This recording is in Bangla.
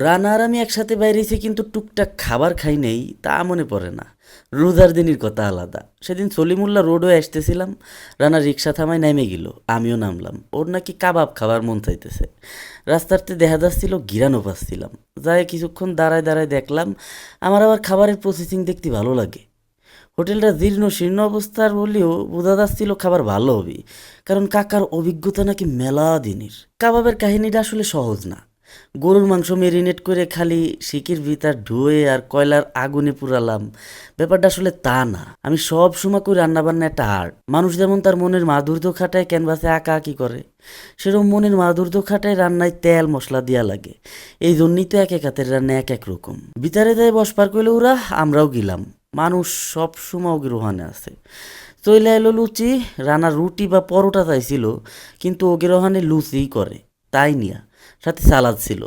রানা আর আমি একসাথে বাইরেছি কিন্তু টুকটাক খাবার খাই নেই তা মনে পড়ে না। রোজার দিনের কথা আলাদা। সেদিন সলিমুল্লাহ রোডে আসতেছিলাম, রানা রিক্সা থামায় নেমে গেল, আমিও নামলাম। ওর নাকি কাবাব খাবার মন চাইতেছে। রাস্তাতে দেখা যাচ্ছিল ঘিরানো পাচ্ছিলাম। যাই কিছুক্ষণ দাঁড়ায় দাঁড়ায় দেখলাম আমার আবার খাবারের প্রসেসিং দেখতে ভালো লাগে। হোটেলটা জীর্ণ শীর্ণ অবস্থার হলেও বোঝা যাচ্ছিল খাবার ভালো হবে, কারণ কাকার অভিজ্ঞতা নাকি মেলা দিনের। কাবাবের কাহিনীটা আসলে সহজ না। গরুর মাংস মেরিনেট করে খালি শিকের ভিতর ধুয়ে আর কয়লার আগুনে পুরালাম, ব্যাপারটা আসলে তা না। আমি সব সময় করে রান্নাবান্না একটা আর্ট। মানুষ যেমন তার মনের মাধুর্য খাটায় ক্যানভাসে আঁকা আঁকি করে, সেরকম মনের মাধুর্য খাটায় রান্নায় তেল মশলা দিয়া লাগে। এই জন্যই তো এক এক হাতের রান্না এক এক রকম। ভিতরে যায় বসবার কইলে ওরা, আমরাও গেলাম। মানুষ সব সময় রোহানে আছে। চইলা এলো লুচি। রানা রুটি বা পরোটা চাইছিল, কিন্তু ওকে রোহানে লুচিই করে। তাই নিয়া সাথে সালাদ ছিল।